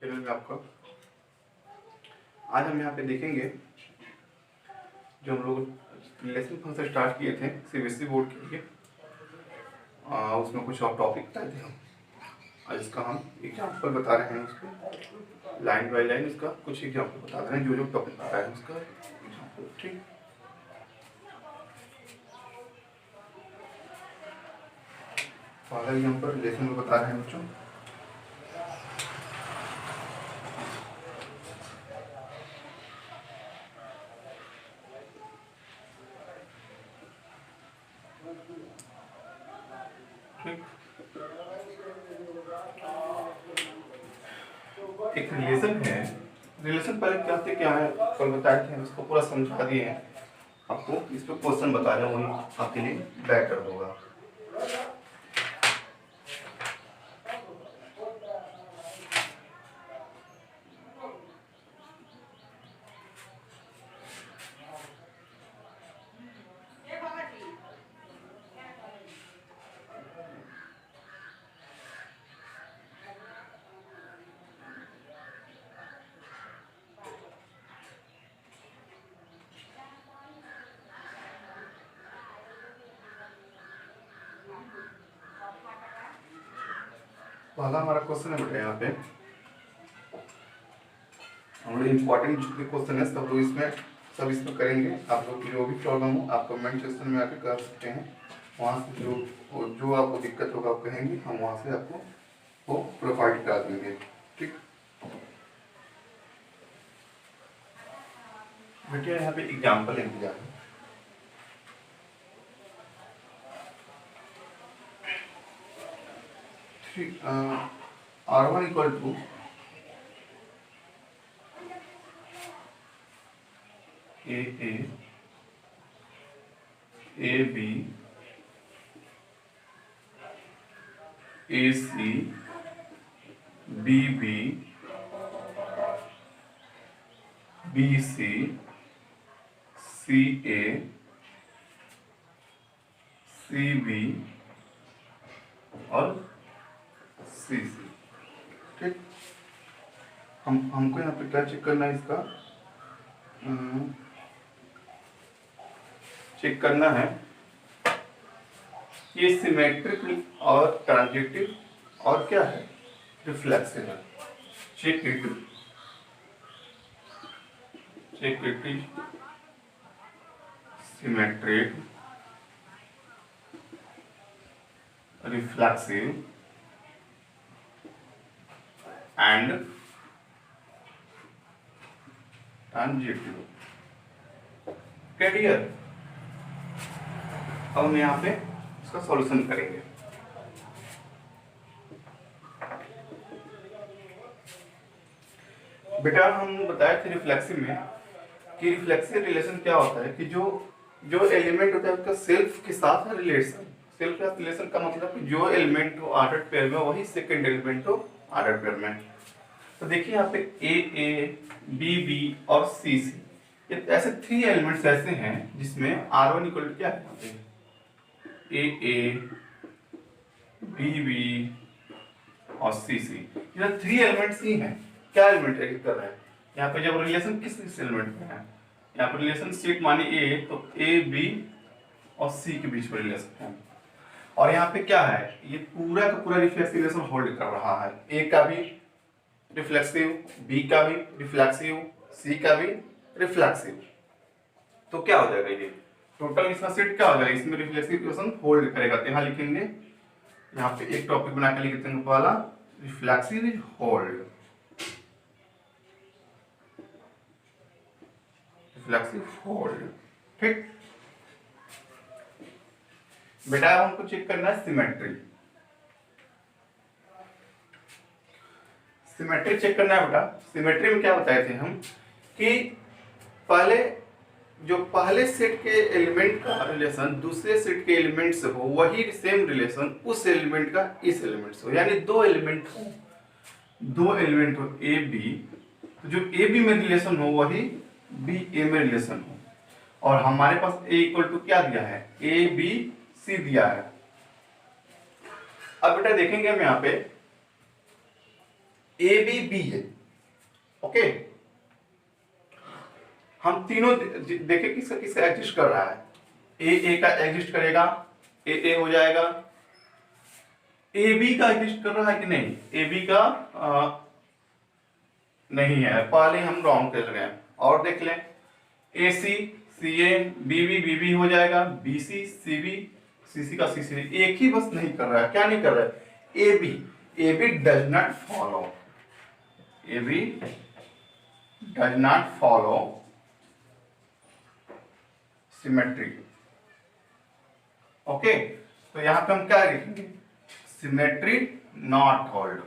Channel में आपका आज हम यहाँ पे देखेंगे जो हम लोग रिलेशन फंक्शन स्टार्ट किए थे सीबीएसई बोर्ड के लिए। उसमें कुछ और टॉपिक बताए थे हम। आज इसका हम एग्जाम्पल बता रहे हैं, उसको लाइन बाय लाइन इसका कुछ एग्जाम्पल बता रहे हैं, जो टॉपिक बता रहे हैं उसका एग्जाम्पल। ठीक, पहला एग्जाम्पल रिलेशन में बता रहे हैं बच्चों। एक रिलेशन है, रिलेशन पहले क्या है कल बताए थे, इसको पूरा समझा दिए हैं आपको। इस पर क्वेश्चन बता रहे हैं, वही आपके लिए बेटर होगा। पहला हमारा क्वेश्चन है बेटा, यहाँ पे हम लोग इम्पोर्टेंट जितने क्वेश्चन है सब इसमें करेंगे। आप लोग की जो भी प्रॉब्लम हो आप कमेंट सेक्शन में आके कर सकते हैं। वहाँ से जो आपको दिक्कत होगा आप कहेंगे, हम वहाँ से आपको वो प्रोवाइड करा देंगे। ठीक बेटा, यहाँ पे एग्जाम्पल लिख दिया है। R1 equal to AA AB AC BB BC CA CB और CC। ठीक, हमको यहाँ पे क्या चेक करना है, इसका चेक करना है ये सिमेट्रिक और ट्रांजिटिव और क्या है रिफ्लेक्सिव है। Check it symmetric reflexive and transitive. Clear? अब हम यहाँ पे इसका सॉल्यूशन करेंगे। बेटा हम बताए थे रिफ्लेक्सिव में कि रिफ्लेक्सिव रिलेशन क्या होता है कि जो एलिमेंट होता है उसका सेल्फ के साथ रिलेशन। सेल्फ के साथ रिलेशन का मतलब कि जो एलिमेंट हो ऑर्डर पेयर में वही सेकंड एलिमेंट हो ऑर्डर पेयर में। तो देखिए यहाँ पे AA BB और CC, ये ऐसे 3 एलिमेंट्स ऐसे हैं जिसमें R1 इक्वल टू क्या है, AA BB और CC, ये 3 एलिमेंट्स ही हैं। क्या एलिमेंट एग्जिस्ट कर रहे हैं यहाँ पे, जब रिलेशन किस एलिमेंट में है, यहाँ पर रिलेशन सेट माने A, तो A B और C के बीच में रिलेशन है। और यहाँ पे क्या है, ये पूरा का पूरा रिफ्लेक्सिव रिलेशन होल्ड कर रहा है। A का भी रिफ्लेक्सिव, B का भी रिफ्लेक्सिव, C का भी रिफ्लेक्सिव। तो क्या हो जाएगा, ये टोटल इसका सेट क्या हो जाएगा, इसमें रिफ्लेक्सिव रिलेशन होल्ड करेगा। तो यहाँ लिखेंगे, यहाँ पे एक टॉपिक बना के लिखते हैं, पहला reflexive is hold, reflexive hold. ठीक बेटा, हमको चेक करना है सिमेट्री। सिमेट्री चेक करना है बेटा। सिमेट्री में क्या बताए थे हम कि पहले सेट के एलिमेंट का रिलेशन दूसरे सेट के एलिमेंट से हो, वही सेम रिलेशन उस एलिमेंट का इस एलिमेंट से हो। यानी दो एलिमेंट हो ए बी, तो जो ए बी में रिलेशन हो वही बी ए में रिलेशन हो। और हमारे पास ए इक्वल टू क्या दिया है, ए बी सी दिया है। अब बेटा देखेंगे हम यहाँ पे ए बी बी है, ओके। हम तीनों देखें किसका किसका एग्जिस्ट कर रहा है। ए का एग्जिस्ट करेगा, ए हो जाएगा। ए बी का एग्जिस्ट कर रहा है कि नहीं, ए बी का नहीं है, पहले हम रॉन्ग कर रहे हैं। और देख लें, ए सी सी ए, बी बी हो जाएगा, बी सी सी का सी सी। एक ही बस नहीं कर रहा है, क्या नहीं कर रहा है, A B does not follow, A B does not follow symmetry, okay. तो यहां पे हम क्या लिखेंगे, सिमेट्री नॉट होल्ड।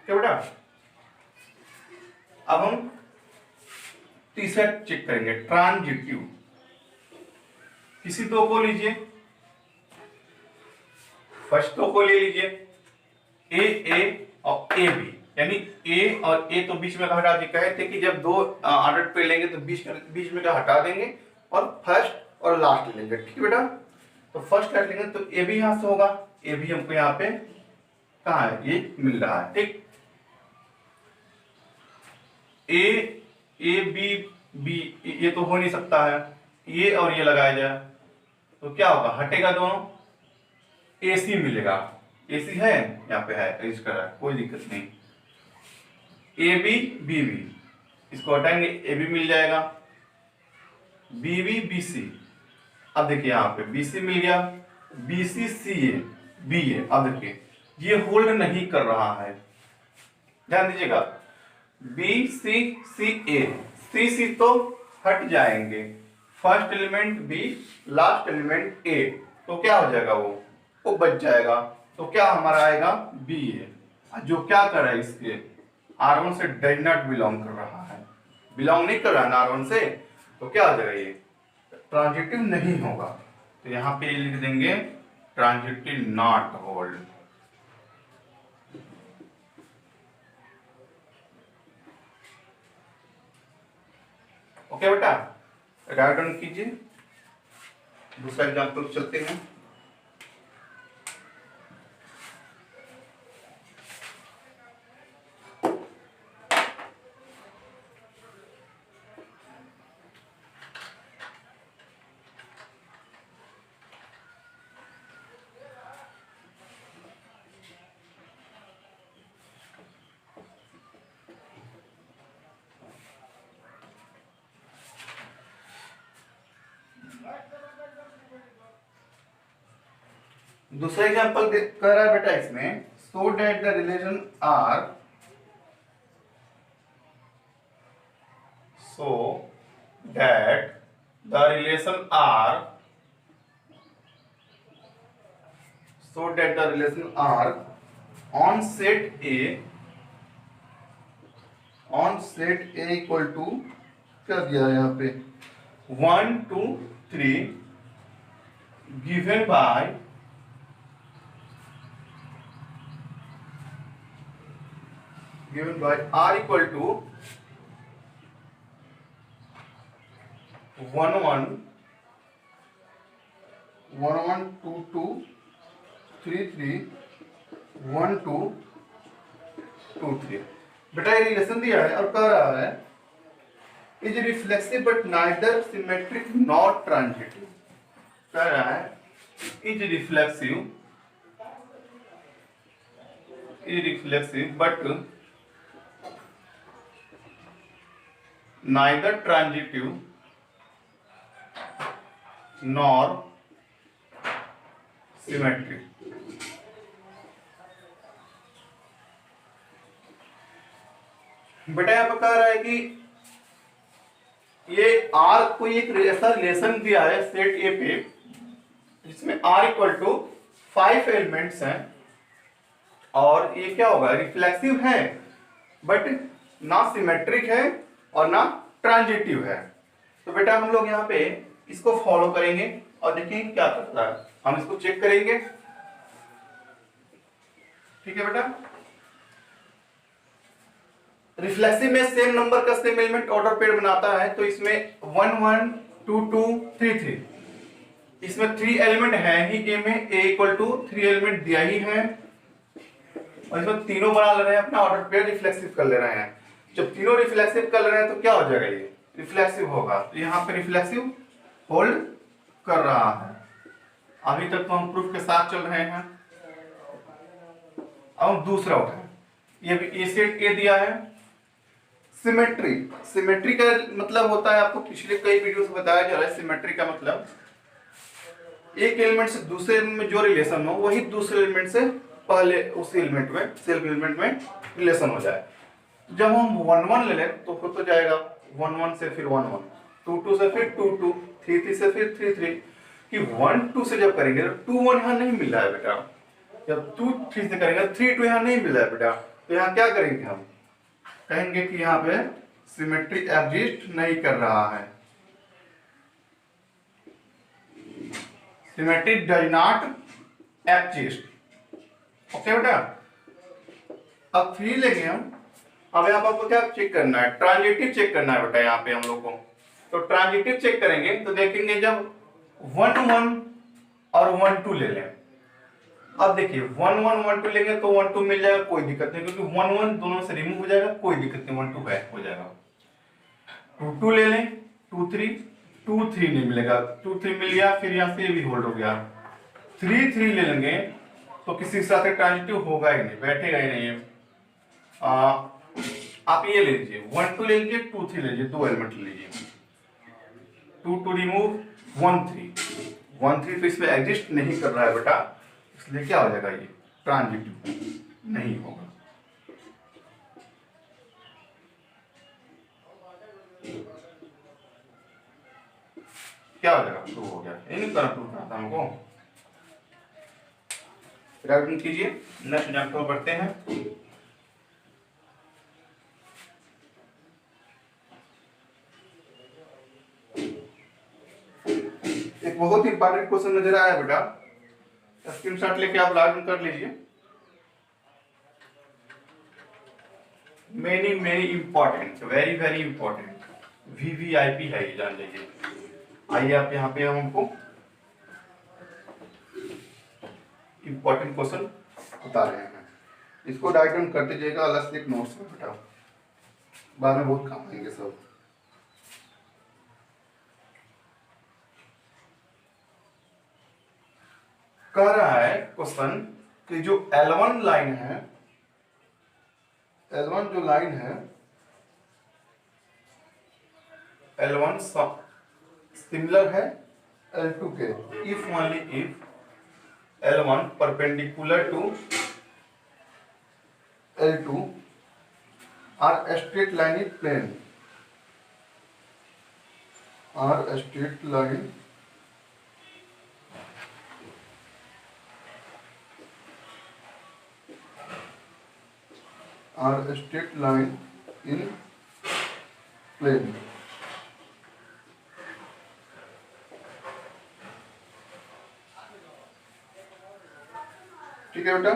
क्या बेटा, अब हम तीसरा चेक करेंगे, ट्रांजिटिव। किसी दो को लीजिए, फर्स्ट दो को ले लीजिए, ए और ए बी, यानी ए और ए तो बीच में का हटा दिए। कहे थे कि जब दो ऑर्डर पे लेंगे तो बीच में का हटा देंगे और फर्स्ट और लास्ट ले लेंगे, ठीक है बेटा। तो फर्स्ट लास्ट लेंगे तो ए बी यहां से होगा, ए बी हमको यहाँ पे कहाँ है, ये मिल रहा है, ठीक। ए बी बी ये तो हो नहीं सकता है, ये और ये लगाया जाए तो क्या होगा, हटेगा दोनों, ए सी मिलेगा। ए सी है यहाँ पे है, एग्जिस्ट कर रहा है, कोई दिक्कत नहीं। ए बी बी बी, इसको हटाएंगे, ए बी मिल जाएगा, बी बी बी सी। अब देखिए यहाँ पे बी सी मिल गया, बी सी सी ए बी ए। अब देखिए ये होल्ड नहीं कर रहा है, ध्यान दीजिएगा, बी सी सी ए, सी सी तो हट जाएंगे, first element B, last element A, तो क्या हो जाएगा, वो बच जाएगा। तो क्या हमारा आएगा, बी ए। जो क्या कर रहा है, इसके R1 से डज नॉट बिलोंग कर रहा है, बिलोंग नहीं कर रहा है ना R1 से, तो क्या हो जाएगा, ये ट्रांजिटिव नहीं होगा। तो यहां पे लिख देंगे ट्रांजिटिव नॉट होल्ड। ओके बेटा, राइट डाउन कीजिए। दूसरा एग्जांपल चलते हैं। दूसरा एग्जांपल कह रहा है बेटा इसमें, so that the relation R, so that the relation R, so that the relation R on set A, on set A equal to, क्या दिया है यहाँ पे, 1 2 3 given by r equal to 1 1 1 1 2 2 3 3 1 2 2 3। बेटा ये रिलेशन दिया है और कह रहा है is reflexive but neither symmetric not transitive. कह रहा है is reflexive but neither transitive nor symmetric। बेटा यहाँ पर कह रहा है कि ये R कोई एक ऐसा रिलेशन दिया है सेट ए पे जिसमें R इक्वल टू 5 एलिमेंट्स हैं और ये क्या होगा, रिफ्लेक्सिव है बट ना सिमेट्रिक है और ना ट्रांजिटिव है। तो बेटा हम लोग यहाँ पे इसको फॉलो करेंगे और देखेंगे क्या करता है, हम इसको चेक करेंगे, ठीक है बेटा। रिफ्लेक्सिव में सेम नंबर का सेम एलिमेंट ऑर्डर पेयर बनाता है, तो इसमें 1 1 2 2 3 3 इसमें 3 एलिमेंट है ही ए में, ए इक्वल टू 3 एलिमेंट दिया ही है, और इसमें तीनों बना ले रहे हैं अपना ऑर्डर पेयर, रिफ्लेक्सिव कर ले रहे हैं। जब तीनों रिफ्लेक्सिव कर रहे हैं तो क्या हो जाएगा, ये रिफ्लेक्सिव होगा, तो यहाँ पे रिफ्लेक्सिव होल्ड कर रहा है। अभी तक तो हम प्रूफ के साथ चल रहे हैं। अब हम दूसरा उठाएं, ये भी ए सेट ए दिया है। सिमेट्री, सिमेट्री का मतलब होता है, आपको पिछले कई वीडियो से बताया जा रहा है, सिमेट्री का मतलब एक एलिमेंट से दूसरे में जो रिलेशन हो वही दूसरे एलिमेंट से पहले उस एलिमेंट में, सेल्फ एलिमेंट में रिलेशन हो जाए। जब हम 1 1 ले लें तो हो तो जाएगा 1 1 से फिर 1 1, 2 2 से फिर 2 2, 3 3 से फिर 3 3, कि 1 2 से जब करेंगे तो 2 1 यहाँ नहीं मिल रहा है बेटा, जब 2 3 से करेंगे 3 2 यहाँ नहीं मिल रहा है बेटा, तो यहाँ क्या करेंगे, हम कहेंगे कि यहाँ पे सिमेट्री एग्जिस्ट नहीं कर रहा है, symmetry does not exist. Okay बेटा, अब 3 लेंगे हम। अब यहाँ पर आपको क्या चेक करना है, ट्रांजिटिव चेक करना है बेटा यहाँ पे हम लोग को। तो ट्रांजिटिव चेक करेंगे तो देखेंगे जब 1 1 और 1 2 ले लें। अब देखिए 1 1 1 2 लेंगे तो 1 2 मिल जाएगा, कोई दिक्कत नहीं, क्योंकि 1 1 दोनों से रिमूव हो जाएगा, कोई दिक्कत नहीं, 1 2 बैक हो जाएगा। 2 2 ले लें, 2 3, 2 3 नहीं मिलेगा, 2 3 मिल गया, फिर यहाँ से भी होल्ड हो गया। 3 3 ले लेंगे तो किसी के साथ ट्रांजिटिव होगा ही नहीं, बैठेगा ही नहीं है। आप ये ले लीजिए, 1 2 ले लीजिए, 2 3 ले लीजिए, 2 एलिमेंट ले लीजिए, 2 2 रिमूव, 1 3 तो इसमें एग्जिस्ट नहीं कर रहा है बेटा, इसलिए क्या हो जाएगा, ये ट्रांजिटिव नहीं होगा। क्या हो जाएगा, प्रूव हो गया, ये नहीं करना, प्रूव करना था हमको। राइटिंग कीजिए, नेक्स्ट एग्जांपल बढ़ते हैं। एक बहुत ही इंपॉर्टेंट क्वेश्चन नजर आया बेटा, स्क्रीनशॉट लेके आप लॉगिन कर लीजिए। Many important, very very important, VVIP है ये, जान लीजिए। आइए आप यहाँ पे हमको इंपॉर्टेंट क्वेश्चन बता रहे हैं, इसको डायग्राम करते जाइएगा अलग से एक नोट्स में बेटा, बाद में बहुत काम आएंगे सब। कह रहा है क्वेश्चन कि जो L1 लाइन है, L1 जो लाइन है, L1 सिमिलर है L2 के, if only if L1 perpendicular to L2 are straight line in plane, are straight line are a straight line in plane. ठीक है बेटा,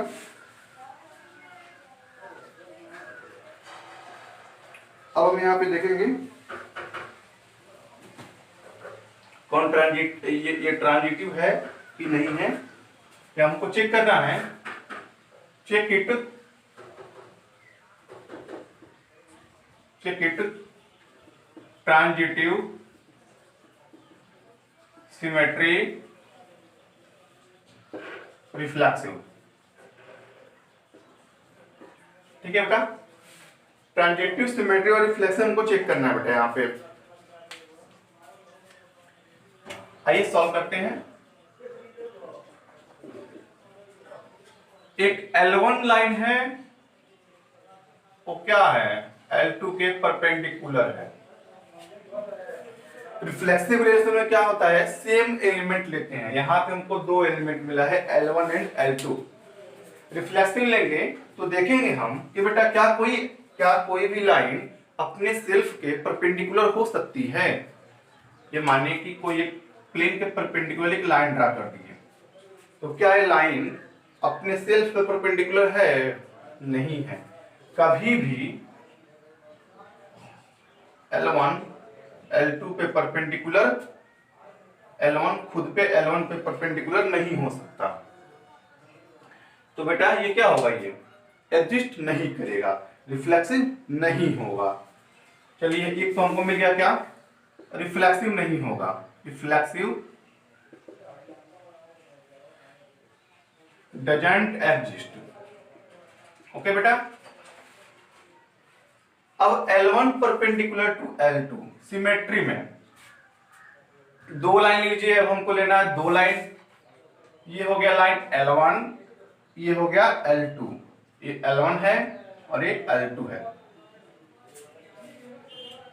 अब हम यहाँ पे देखेंगे कौन ये ट्रांजिटिव है कि नहीं है, या हमको चेक करना है। Check it transitive symmetry reflexive. ठीक है बेटा, ट्रांजिटिव सिमेट्री और रिफ्लेक्सिव हमको चेक करना है बेटा यहाँ पे। आइए सॉल्व करते हैं। एक L1 लाइन है, वो क्या है, L2 के परपेंडिकुलर है। रिफ्लेक्सिव रिलेशन में क्या होता है, सेम एलिमेंट लेते हैं, यहां पे हमको दो एलिमेंट मिला है L1 एंड L2। रिफ्लेक्सिव लेंगे तो देखेंगे हम कि बेटा क्या कोई भी लाइन अपने सेल्फ के परपेंडिकुलर हो सकती है। ये मानिए कि कोई एक प्लेन के परपेंडिकुलर एक लाइन ड्रा कर दी है, तो क्या ये लाइन अपने सेल्फ पे परपेंडिकुलर है, नहीं है। कभी भी L1 L2 पे परपेंडिकुलर L1 खुद पे L1 पे परपेंडिकुलर नहीं हो सकता। तो बेटा ये क्या होगा, ये एग्जिस्ट नहीं करेगा, रिफ्लेक्सिव नहीं होगा। चलिए एक तो हमको मिल गया क्या, रिफ्लेक्सिव नहीं होगा, रिफ्लेक्सिव डजंट एग्जिस्ट। ओके बेटा। अब L1 perpendicular to L2 symmetry में दो लाइन लीजिए, अब हमको लेना है दो लाइन। ये हो गया लाइन L1, ये हो गया L2, ये L1 है और ये L2 है।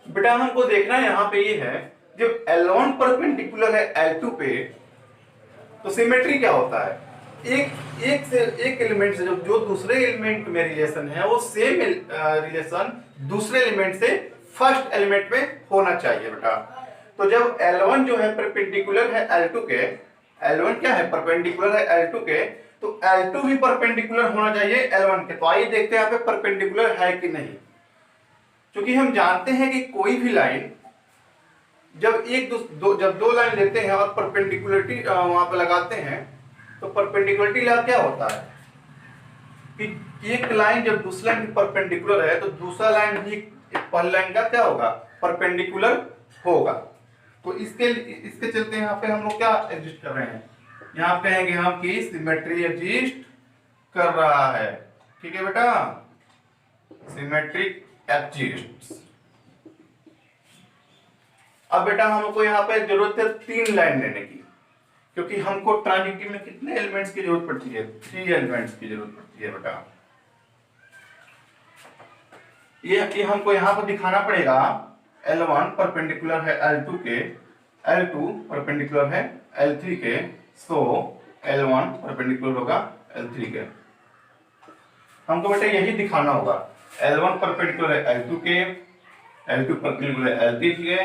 बेटा हमको देखना है यहाँ पे ये है, जब L1 परपेंडिकुलर है L2 पे तो सिमेट्री क्या होता है, एक एलिमेंट से जो दूसरे एलिमेंट में रिलेशन है वो सेम रिलेशन दूसरे एलिमेंट से फर्स्ट एलिमेंट में होना चाहिए बेटा। तो जब L1 जो है परपेंडिकुलर है L2 के, L1 क्या है परपेंडिकुलर है L2 के, तो L2 भी परपेंडिकुलर होना चाहिए L1 के। तो आइए देखते हैं यहाँ पे परपेंडिकुलर है कि नहीं। क्योंकि हम जानते हैं कि कोई भी लाइन जब जब दो लाइन लेते हैं और परपेंडिकुलरिटी वहां पे लगाते हैं तो परपेंडिकुलरिटी लगा क्या होता है कि एक लाइन जब दूसरी लाइन की परपेंडिकुलर है तो दूसरा लाइन भी पहली लाइन का क्या होगा, परपेंडिकुलर होगा। तो इसके चलते यहाँ पे हम लोग क्या एग्जिस्ट कर रहे हैं, यहाँ कहेंगे हम कि सिमेट्री एग्जिस्ट कर रहा है। ठीक है बेटा, सिमेट्रिक एग्जिस्ट। अब बेटा हमको यहाँ पे जरूरत है तीन लाइन लेने की, क्योंकि हमको ट्रांजिटिव में कितने एलिमेंट्स की जरूरत पड़ती है, 3 एलिमेंट्स की जरूरत पड़ती है बेटा। ये हमको यहाँ पर दिखाना पड़ेगा L1 परपेंडिकुलर है L2 के, L2 परपेंडिकुलर है L3 के, सो L1 परपेंडिकुलर होगा L3 के। हमको बेटा यही दिखाना होगा, L1 परपेंडिकुलर है L2 के, L2 परपेंडिकुलर है L3 के,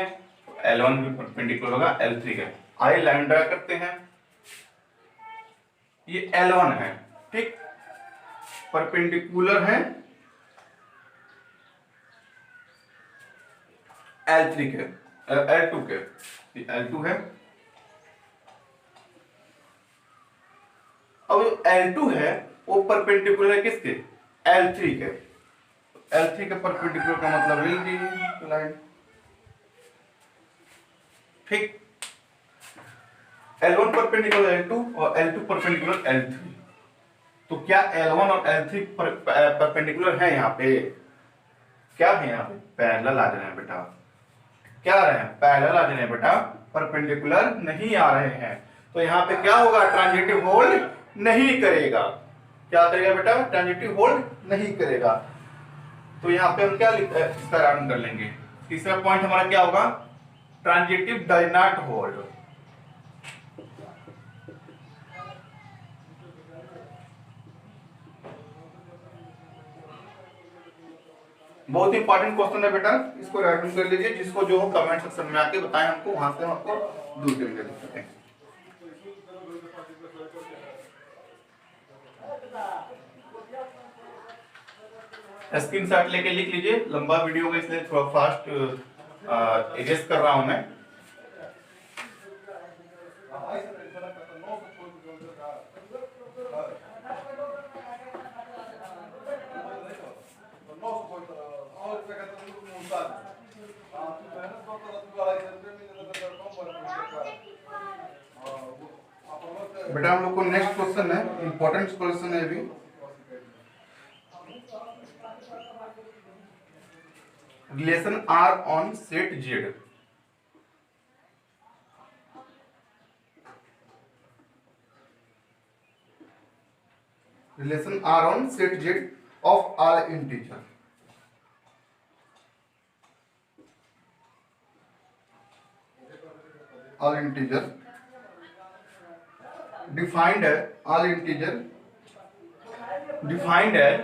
L1 भी परपेंडिकुलर होगा L3 के। आइए लाइन ड्रा करते हैं। ये L1 है, ठीक, परपेंडिकुलर है L3 के, L2 के, ये L2 है। अब जो L2 है वो परपेंडिकुलर है किसके, L3 के। L3 के परपेंडिकुलर का मतलब लीजिए लाइन, ठीक। L1 परपेंडिकुलर L2 और L2 परपेंडिकुलर L3। तो क्या L1 और L3 परपेंडिकुलर है यहाँ पे, क्या है यहाँ पे, पैरेलल आ रहे हैं बेटा। क्या आ रहे हैं, पैरेलल आ रहे हैं बेटा, परपेंडिकुलर नहीं आ रहे हैं। तो यहाँ पे क्या होगा, ट्रांजिटिव होल्ड नहीं करेगा। क्या करेगा बेटा, ट्रांजिटिव होल्ड नहीं करेगा। तो यहाँ पे हम क्या इसका रन कर लेंगे, तीसरा पॉइंट हमारा क्या होगा, ट्रांजिटिव डज नॉट होल्ड। बहुत इंपॉर्टेंट क्वेश्चन है बेटा, इसको राइट कर लीजिए, जिसको जो कमेंट सेक्शन में आके बताएं हमको, वहां से हम आपको दूर करेंगे दिक्कतें। स्क्रीनशॉट लेके लिख लीजिए, लंबा वीडियो होगा इसलिए थोड़ा फास्ट एडजस्ट कर रहा हूं मैं। बेटा हम लोग को नेक्स्ट क्वेश्चन है, इंपॉर्टेंट क्वेश्चन है अभी। Relation R on set Z। Relation R on set Z of all integer. All integer defined as all integer defined as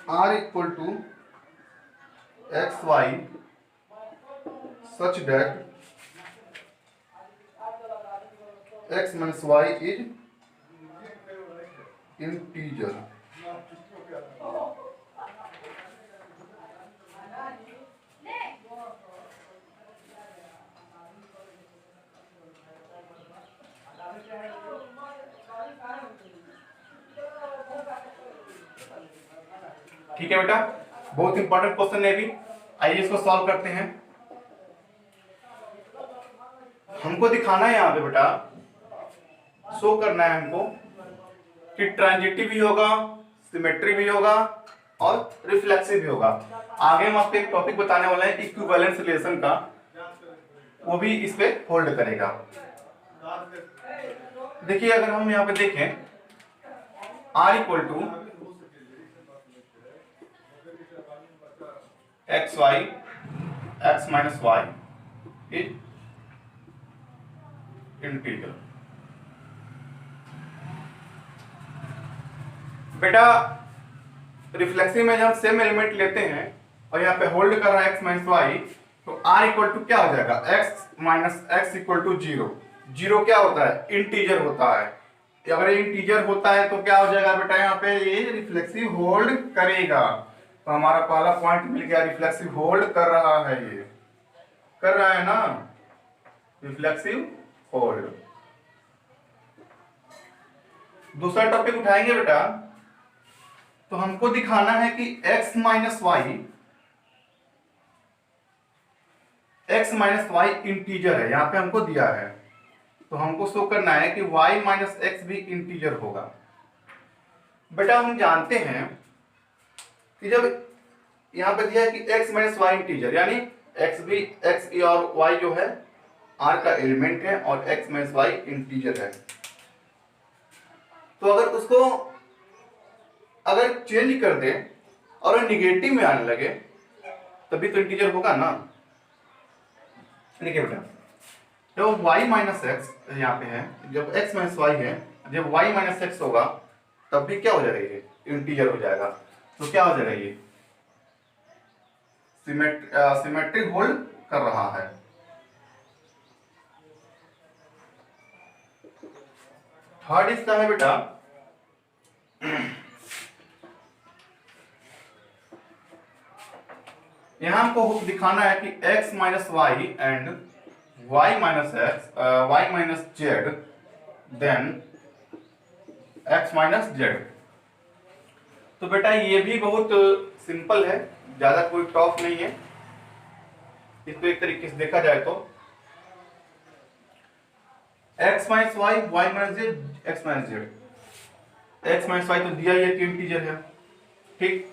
r equal to x y such that x minus y is integer। ठीक है बेटा, बहुत important question है भी। आइए इसको solve करते हैं। हमको दिखाना है यहाँ पे बेटा, शो करना है हमको कि ट्रांजिटिव भी होगा, सिमेट्री भी होगा और रिफ्लेक्सिव भी होगा। आगे हम आपको एक टॉपिक बताने वाले हैं इक्विवेलेंस रिलेशन का, वो भी इस पे होल्ड करेगा। देखिए अगर हम यहाँ पे देखें R equal to X Y X minus Y is integral. बेटा रिफ्लेक्सिव में जब हम सेम एलिमेंट लेते हैं और यहाँ पे होल्ड कर रहा है एक्स माइनस वाई, तो R इक्वल टू क्या हो जाएगा, X minus X equal to zero. Zero क्या होता है, इंटीजर होता है। अगर इंटीजर होता है तो क्या हो जाएगा बेटा, यहाँ पे ये रिफ्लेक्सिव होल्ड करेगा। तो हमारा पहला पॉइंट मिल गया, रिफ्लेक्सिव होल्ड कर रहा है, ये कर रहा है ना, रिफ्लेक्सिव होल्ड। दूसरा टॉपिक उठाएंगे बेटा, तो हमको दिखाना है कि x minus Y, X minus Y integer है, यहां पे हमको दिया है। तो हमको शो करना है कि y माइनस एक्स भी इंटीजर होगा। बेटा हम जानते हैं कि जब यहां पे दिया है कि x माइनस वाई इंटीजर, यानी x भी x और y जो है R का एलिमेंट है और x माइनस वाई इंटीजर है। तो अगर उसको अगर चेंज कर दे और निगेटिव में आने लगे तभी तो इंटीजर होगा ना। देखिए बेटा जब y माइनस एक्स यहाँ पे है, जब x माइनस वाई है, जब y माइनस एक्स होगा तब भी क्या हो जाएगा, ये इंटीजर हो जाएगा। तो क्या हो जाएगा, ये सिमेट्रिक होल्ड कर रहा है। थर्ड इसका है बेटा, यहां हमको दिखाना है कि x minus Y and y minus X, y minus Z then x minus Z. तो बेटा ये भी बहुत सिंपल है, ज्यादा कोई टफ नहीं है। इसको एक तरीके से देखा जाए तो x minus y, y minus z, x minus z. x minus Y तो दिया ही है कि इंटीजर है, ठीक।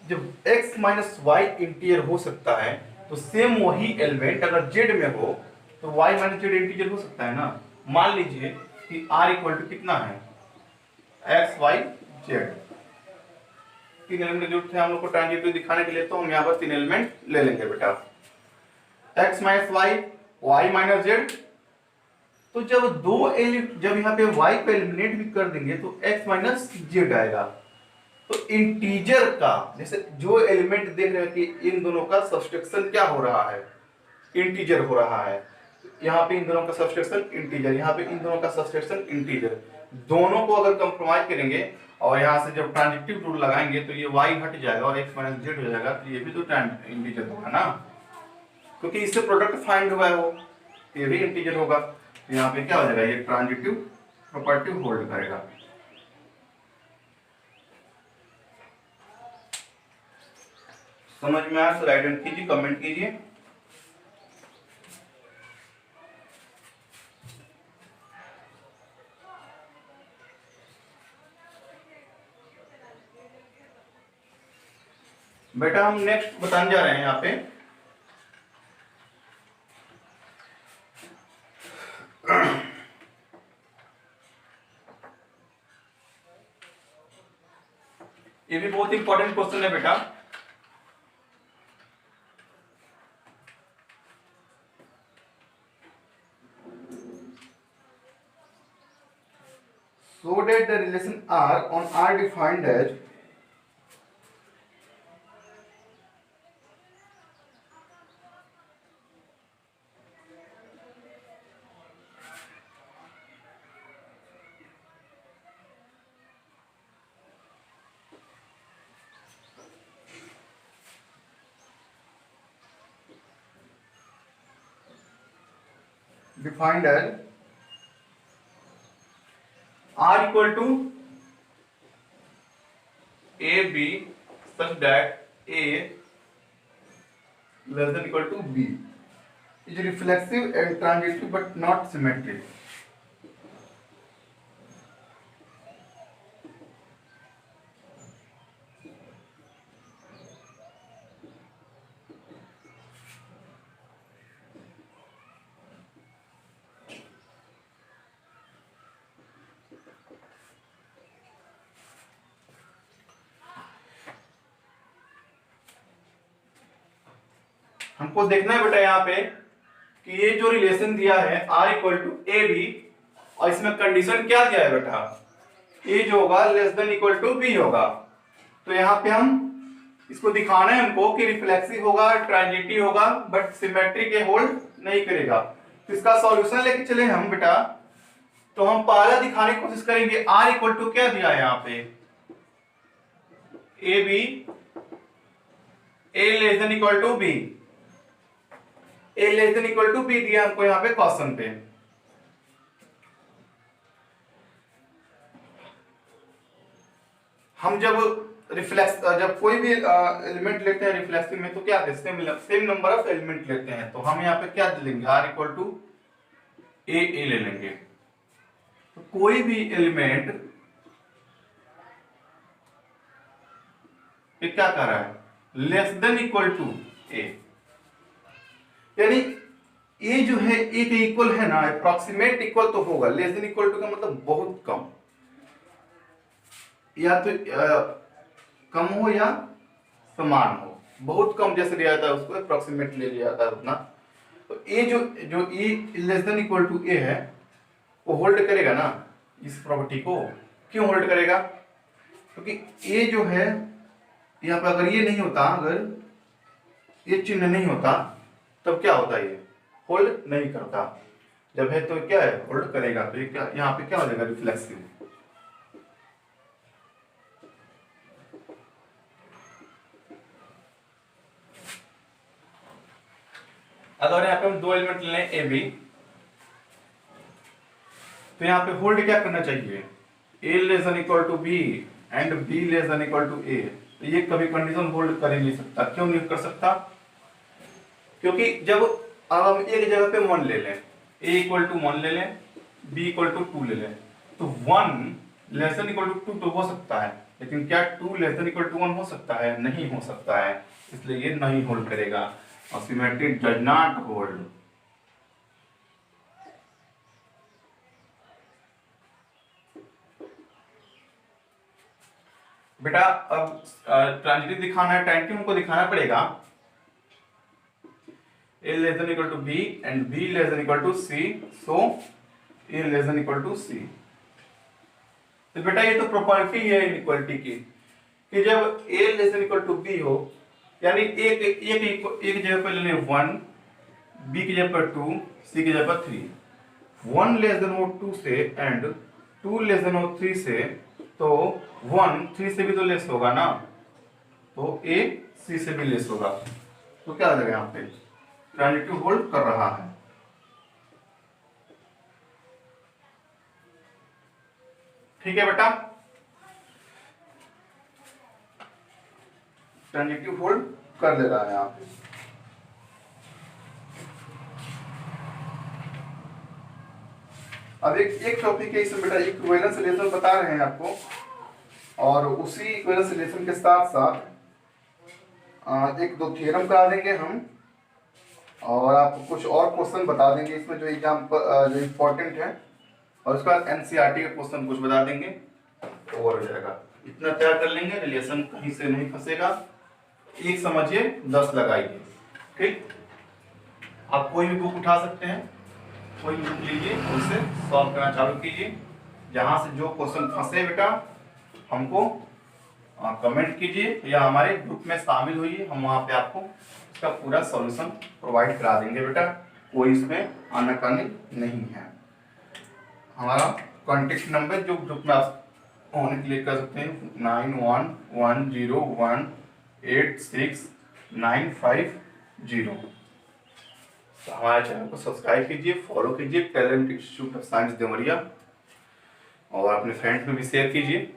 जब x माइनस वाई इंटीजर हो सकता है तो सेम वही एलिमेंट अगर z में हो तो y माइनस जेड इंटीजर हो सकता है ना। मान लीजिए कि r इक्वल टू कितना है, x y z। तीन एलिमेंट जो थे हम लोग को ट्रांजिटिव दिखाने के लिए, तो हम यहाँ पर तीन एलिमेंट ले लेंगे बेटा, x minus y, y minus Z. तो जब यहाँ पे y को एलिमिनेट भी कर देंगे तो x माइनस जेड आएगा। तो इंटीजर का, जैसे जो एलिमेंट देख रहे हैं कि इन दोनों का सब्सट्रैक्शन क्या हो रहा है, इंटीजर हो रहा है। यहाँ पे इन दोनों का सब्सट्रैक्शन इंटीजर, यहाँ पे इन दोनों का सब्सट्रैक्शन इंटीजर। दोनों को अगर कंप्रोमाइज करेंगे और यहाँ से जब ट्रांजिटिव रूल लगाएंगे तो ये y हट जाएगा और x माइनस जेड हो जाएगा, तो ये भी तो इंटीजर होगा ना, क्योंकि इससे प्रोडक्ट फाइंड हुआ है वो, ये भी इंटीजर होगा। तो यहाँ पे क्या हो जाएगा, ये ट्रांजिटिव प्रॉपर्टी होल्ड करेगा। समझ में आया तो राइट हैंड कीजिए, कमेंट कीजिए। बेटा हम नेक्स्ट बताने जा रहे हैं यहाँ पे ये भी बहुत इंपॉर्टेंट क्वेश्चन है बेटा। So that the relation R on R defined as R equal to AB such that A less than equal to B is reflexive and transitive but not symmetric. हमको देखना है बेटा यहाँ पे कि ये जो रिलेशन दिया है R equal to A B, और इसमें कंडीशन क्या दिया है बेटा, ए जो होगा less than equal to B होगा। तो यहाँ पे हम इसको दिखाना है हमको कि रिफ्लेक्सिव होगा, ट्रांजिटिव होगा, बट सिमेट्रिक ये होल्ड नहीं करेगा। तो इसका सॉल्यूशन लेके चले हम बेटा, तो हम पहला दिखाने की कोशिश करेंगे R इक्वल टू क्या दिया है यहाँ पे, A B, A less than equal to B, A less than equal to B दिया हमको यहाँ पे क्वेश्चन पे। हम जब कोई भी एलिमेंट लेते हैं रिफ्लेक्सिव में तो क्या देखते हैं, सेम नंबर ऑफ एलिमेंट लेते हैं। तो हम यहाँ पे क्या लेंगे, R इक्वल टू ए ले लेंगे। तो कोई भी एलिमेंट ये क्या कर रहा है, लेस देन इक्वल टू ए, यानी ए जो है ए के इक्वल है ना, अप्रोक्सीमेट इक्वल तो होगा, लेस देन इक्वल टू का मतलब बहुत कम, या तो कम हो या समान हो। बहुत कम जैसे लिया जाता है उसको अप्रोक्सीमेट ले लिया जाता है उतना। तो ए जो ए लेस देन इक्वल टू ए है वो होल्ड करेगा ना इस प्रॉपर्टी को। क्यों होल्ड करेगा, क्योंकि ए जो है यहाँ पे अगर ये नहीं होता, अगर ये चिन्ह नहीं होता तब क्या होता है, ये होल्ड नहीं करता। जब है तो क्या है, होल्ड करेगा। तो ये क्या यहाँ पे क्या हो जाएगा, रिफ्लेक्सिव। अगर यहाँ पे हम दो एलिमेंट ले लें ए बी, तो यहाँ पे होल्ड क्या करना चाहिए, A less than equal to B and B less than equal to A. तो ये कभी कंडीशन होल्ड कर ही नहीं सकता। क्यों नहीं कर सकता, क्योंकि जब अब हम एक जगह पे 1 ले लें, ए इक्वल टू 1 ले लें, बी इक्वल टू 2 ले लें, तो 1 लेस देन इक्वल टू 2 तो हो सकता है, लेकिन क्या 2 लेस देन इक्वल टू 1 हो सकता है, नहीं हो सकता है। इसलिए ये नहीं होल्ड करेगा, और सिमेट्री डज नॉट होल्ड। बेटा अब ट्रांजिटिव दिखाना है, ट्रांजिटिव हमको दिखाना पड़ेगा a less than equal to b and b less than equal to c, so a less than equal to c। तो बेटा ये तो प्रॉपर्टी है इनइक्वालिटी की, कि जब a less than equal to b हो, यानी एक जगह पर ले लें 1, b की जगह पर 2, c की जगह पर 3। 1 लेस देन हो 2 से एंड 2 लेस देन हो 3 से, तो 1 3 से भी तो लेस होगा ना, तो a c से भी लेस होगा। तो क्या हो जाएगा, यहाँ पे ट्रांजिटिव होल्ड कर रहा है। ठीक है बेटा, ट्रांजिटिव होल्ड कर ले रहा है यहाँ पे। अब एक टॉपिक है इसमें बेटा, इक्विवेलेंस रिलेशन बता रहे हैं आपको, और उसी इक्विवेलेंस रिलेशन के साथ साथ एक दो थ्योरम करा देंगे हम, और आपको कुछ और क्वेश्चन बता देंगे इसमें जो एग्जाम जो इम्पोर्टेंट है, और उसके बाद एनसीईआरटी का क्वेश्चन कुछ बता देंगे, ओवर हो जाएगा। इतना तैयार कर लेंगे, रिलेशन कहीं से नहीं फंसेगा। एक समझिए 10 लगाइए। ठीक, आप कोई भी बुक उठा सकते हैं, कोई बुक लीजिए, उससे सॉल्व करना चालू कीजिए। जहां से जो क्वेश्चन फंसे बेटा हमको कमेंट कीजिए, या हमारे ग्रुप में शामिल होइए, हम वहां पे आपको इसका पूरा सॉल्यूशन प्रोवाइड करा देंगे बेटा। कोई इसमें आनाकानी नहीं है। हमारा कॉन्टेक्ट नंबर जो ग्रुप में आप ऑन क्लिक कर सकते हैं 9110186950। तो हमारे चैनल को सब्सक्राइब कीजिए, फॉलो कीजिए, talent institute of science Deoria, और अपने फ्रेंड्स में भी शेयर कीजिए।